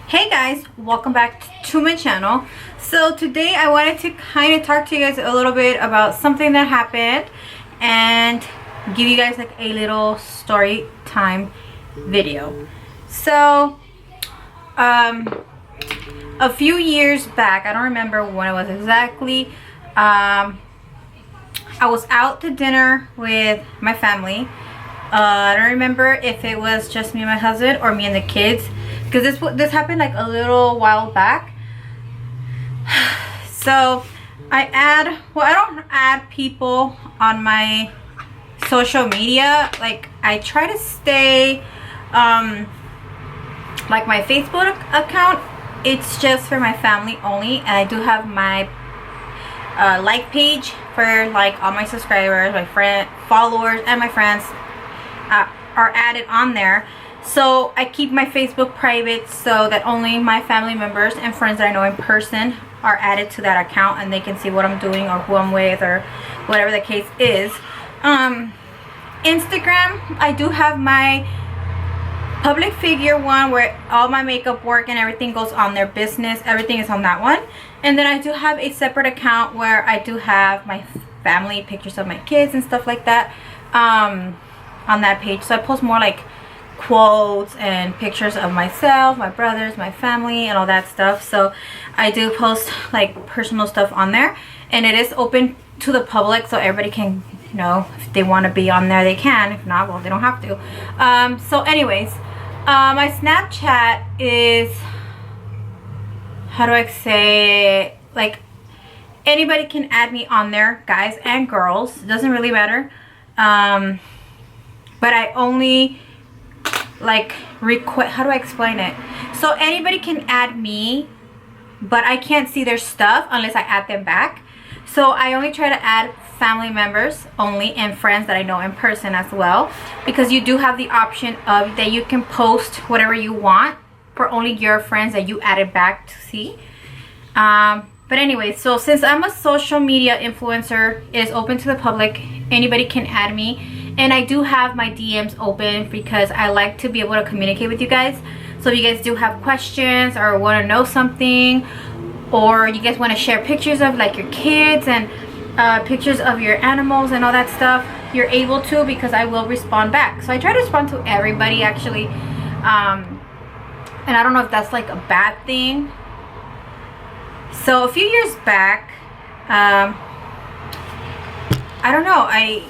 Hey guys, welcome back to my channel. So today I wanted to kind of talk to you guys a little bit about something that happened and give you guys like a little story time video. So a few years back, I don't remember when it was exactly, I was out to dinner with my family. I don't remember if it was just me and my husband or me and the kids, because this happened like a little while back. So I don't add people on my social media. Like I try to stay like my Facebook account, it's just for my family only, and I do have my like page for like all my subscribers, my followers, and my friends are added on there. So I keep my Facebook private so that only my family members and friends that I know in person are added to that account, and they can see what I'm doing or who I'm with or whatever the case is. Instagram, I do have my public figure one where all my makeup work and everything goes on their business. Everything is on that one. And then I do have a separate account where I do have my family, pictures of my kids and stuff like that on that page. So I post more like quotes and pictures of myself, my brothers, my family, and all that stuff. So I do post like personal stuff on there, and it is open to the public, so everybody can, you know, if they want to be on there they can. If not, well, they don't have to. So anyways, my Snapchat is, how do I say it? Like anybody can add me on there, guys and girls, it doesn't really matter. But I only like request, how do I explain it? So anybody can add me, but I can't see their stuff unless I add them back. So I only try to add family members only and friends that I know in person as well, because you do have the option of that you can post whatever you want for only your friends that you added back to see. But anyway, so since I'm a social media influencer, it is open to the public, anybody can add me. And I do have my DMs open because I like to be able to communicate with you guys. So if you guys do have questions or want to know something, or you guys want to share pictures of like your kids and pictures of your animals and all that stuff, you're able to, because I will respond back. So I try to respond to everybody actually. And I don't know if that's like a bad thing. So a few years back, I don't know, I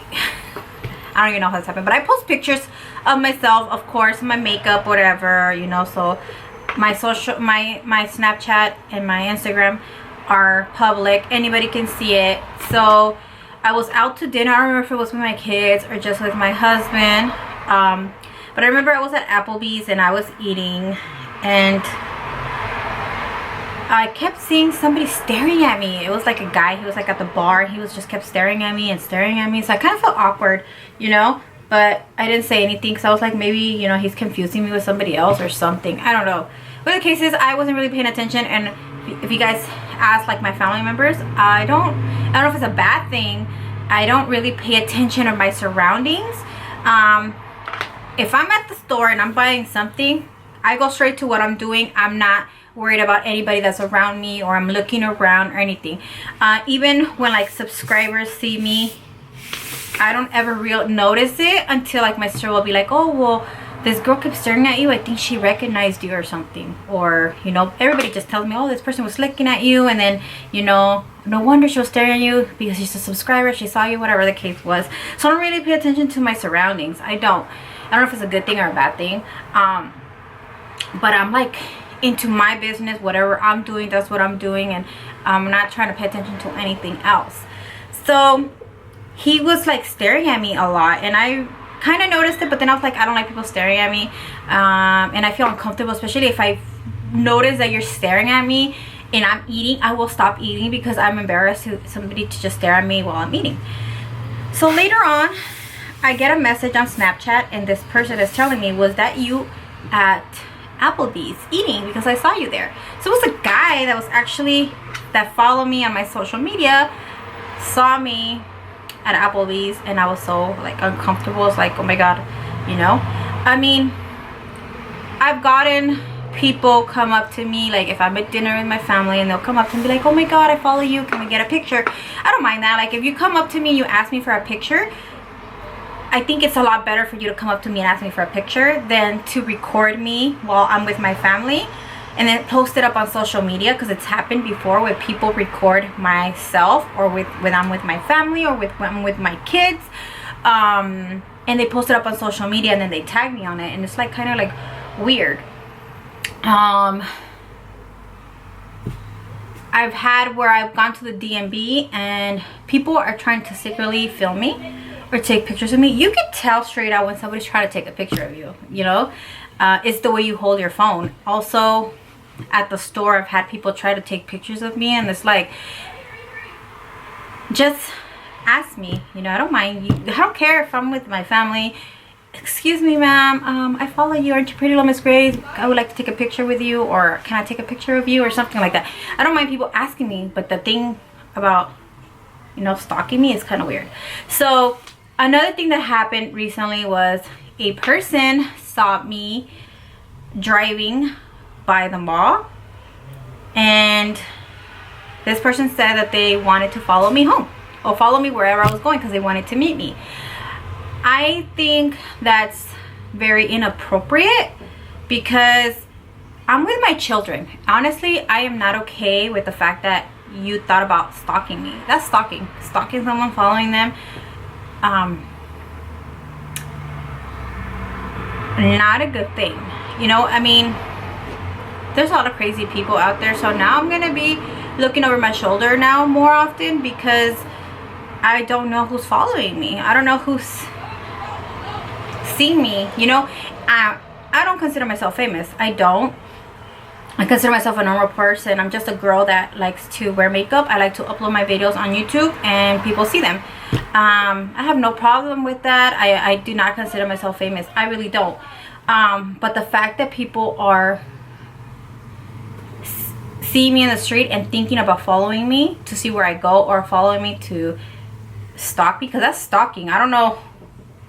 don't even know how this happened, but I post pictures of myself, of course, my makeup, whatever, you know. So my Snapchat and my Instagram are public, anybody can see it. So I was out to dinner, I don't remember if it was with my kids or just with my husband, but I remember I was at Applebee's and I was eating, and I kept seeing somebody staring at me. It was like a guy, he was like at the bar, he was just kept staring at me and staring at me. So I kind of felt awkward, you know, but I didn't say anything because I was like, maybe, you know, he's confusing me with somebody else or something, I don't know. But the case is, I wasn't really paying attention. And if you guys ask like my family members, I don't know if it's a bad thing, I don't really pay attention to my surroundings. If I'm at the store and I'm buying something, I go straight to what I'm doing. I'm not worried about anybody that's around me, or I'm looking around or anything. Even when like subscribers see me, I don't ever notice it until like my sister will be like, oh, well, this girl kept staring at you, I think she recognized you or something. Or, you know, everybody just tells me, oh, this person was looking at you, and then, you know, no wonder she was staring at you because she's a subscriber, she saw you, whatever the case was. So I don't really pay attention to my surroundings. I don't know if it's a good thing or a bad thing. But I'm like into my business, whatever I'm doing, that's what I'm doing, and I'm not trying to pay attention to anything else. So he was like staring at me a lot, and I kind of noticed it, but then I was like, I don't like people staring at me, and I feel uncomfortable, especially if I notice that you're staring at me and I'm eating. I will stop eating because I'm embarrassed to somebody to just stare at me while I'm eating. So later on, I get a message on Snapchat, and this person is telling me, was that you at Applebee's eating, because I saw you there. So it was a guy that was actually, that followed me on my social media, saw me at Applebee's, and I was so like uncomfortable. It's like, oh my god, you know. I mean, I've gotten people come up to me, like if I'm at dinner with my family, and they'll come up to me and be like, oh my god, I follow you, can we get a picture? I don't mind that. Like if you come up to me and you ask me for a picture, I think it's a lot better for you to come up to me and ask me for a picture than to record me while I'm with my family and then post it up on social media, because it's happened before where people record myself or when I'm with my family or when I'm with my kids, and they post it up on social media and then they tag me on it, and it's like kind of like weird. I've had where I've gone to the DMV and people are trying to secretly film me or take pictures of me. You can tell straight out when somebody's trying to take a picture of you, you know. It's the way you hold your phone. Also at the store, I've had people try to take pictures of me, and it's like, just ask me, you know. I don't mind. I don't care if I'm with my family. Excuse me, ma'am, I follow you, aren't you pretty little Miss Grace? I would like to take a picture with you, or can I take a picture of you, or something like that. I don't mind people asking me, but the thing about, you know, stalking me is kind of weird. So another thing that happened recently was a person saw me driving by the mall, and this person said that they wanted to follow me home or follow me wherever I was going because they wanted to meet me. I think that's very inappropriate because I'm with my children. Honestly, I am not okay with the fact that you thought about stalking me. That's stalking. Stalking someone, following them. Not a good thing. You know, I mean, there's a lot of crazy people out there. So now I'm going to be looking over my shoulder now more often because I don't know who's following me. I don't know who's seeing me, you know. I don't consider myself famous. I don't. I consider myself a normal person. I'm just a girl that likes to wear makeup. I like to upload my videos on YouTube and people see them. I have no problem with that. I do not consider myself famous. I really don't. But the fact that people are seeing me in the street and thinking about following me to see where I go, or following me to stalk me, because that's stalking. I don't know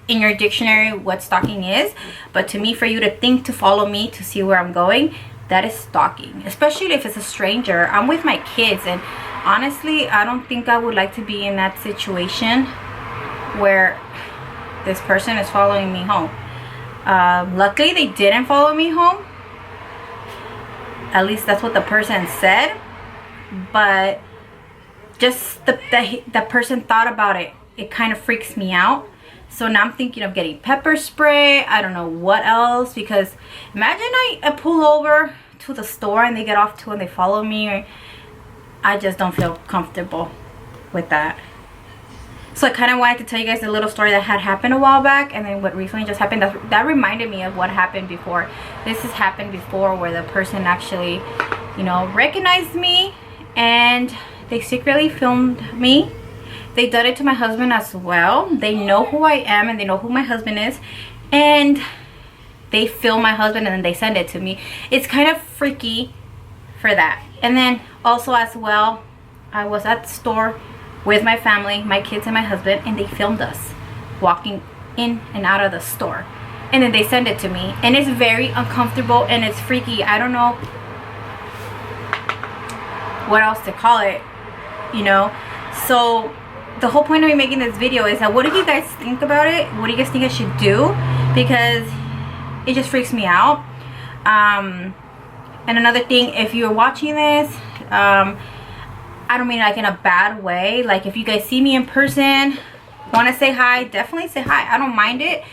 in your dictionary what stalking is, but to me, for you to think to follow me to see where I'm going, that is stalking. Especially if it's a stranger. I'm with my kids, and honestly, I don't think I would like to be in that situation where this person is following me home. Luckily they didn't follow me home, at least that's what the person said, but just the person thought about it, it kind of freaks me out. So now I'm thinking of getting pepper spray. I don't know what else, because imagine I pull over to the store and they get off too and they follow me. Or I just don't feel comfortable with that. So I kind of wanted to tell you guys a little story that had happened a while back, and then what recently just happened. That reminded me of what happened before. This has happened before where the person actually, you know, recognized me and they secretly filmed me. They did it to my husband as well. They know who I am and they know who my husband is, and they film my husband and then they send it to me. It's kind of freaky for that. And then also as well, I was at the store with my family, my kids and my husband, and they filmed us walking in and out of the store, and then they send it to me, and it's very uncomfortable and it's freaky. I don't know what else to call it, you know. So the whole point of me making this video is that, what do you guys think about it? What do you guys think I should do? Because it just freaks me out. And another thing, if you're watching this, I don't mean like in a bad way. Like if you guys see me in person, want to say hi, definitely say hi. I don't mind it.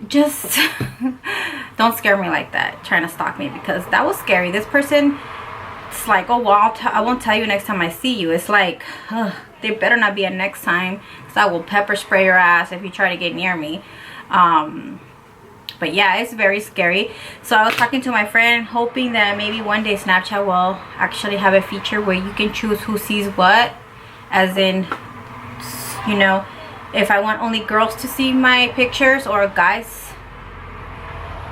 Just don't scare me like that, trying to stalk me, because that was scary. This person, it's like, oh well, I won't tell you next time I see you. It's like, there better not be a next time, because I will pepper spray your ass if you try to get near me. But yeah, it's very scary. So I was talking to my friend, hoping that maybe one day Snapchat will actually have a feature where you can choose who sees what, as in, you know, if I want only girls to see my pictures or guys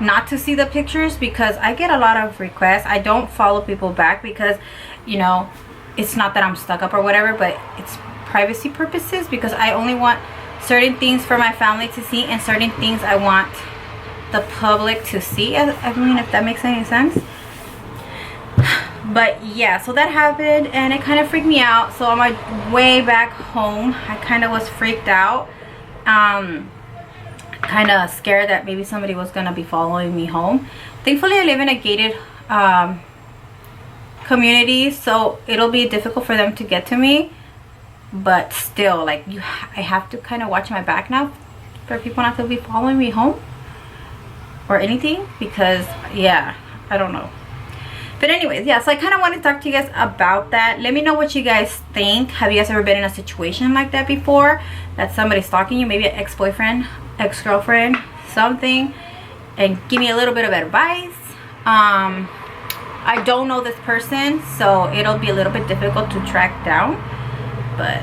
not to see the pictures, because I get a lot of requests. I don't follow people back because, you know, it's not that I'm stuck up or whatever, but it's privacy purposes, because I only want certain things for my family to see and certain things I want the public to see. I mean, if that makes any sense. But yeah, so that happened and it kind of freaked me out. So on my way back home, I kind of was freaked out, kind of scared that maybe somebody was gonna be following me home. Thankfully I live in a gated community, so it'll be difficult for them to get to me, but still, like, I have to kind of watch my back now for people not to be following me home or anything, because yeah, I don't know. But anyways, yeah, so I kind of want to talk to you guys about that. Let me know what you guys think. Have you guys ever been in a situation like that before, that somebody's stalking you, maybe an ex-boyfriend, ex-girlfriend, something, and give me a little bit of advice. I don't know this person, so it'll be a little bit difficult to track down, but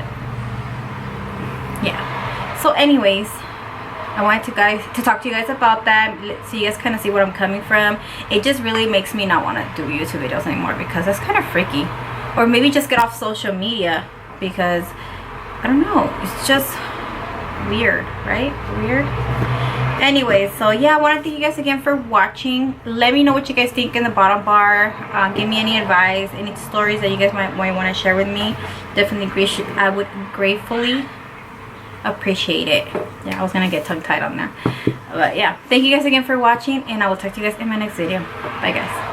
yeah. So anyways, I wanted to talk to you guys about that, so you guys kind of see where I'm coming from. It just really makes me not want to do YouTube videos anymore, because that's kind of freaky. Or maybe just get off social media, because I don't know, it's just weird, right? Weird. Anyways, so yeah, I want to thank you guys again for watching. Let me know what you guys think in the bottom bar. Give me any advice, any stories that you guys might want to share with me. Definitely I would gratefully appreciate it. Yeah, I was gonna get tongue tied on there, but yeah, thank you guys again for watching, and I will talk to you guys in my next video. Bye guys.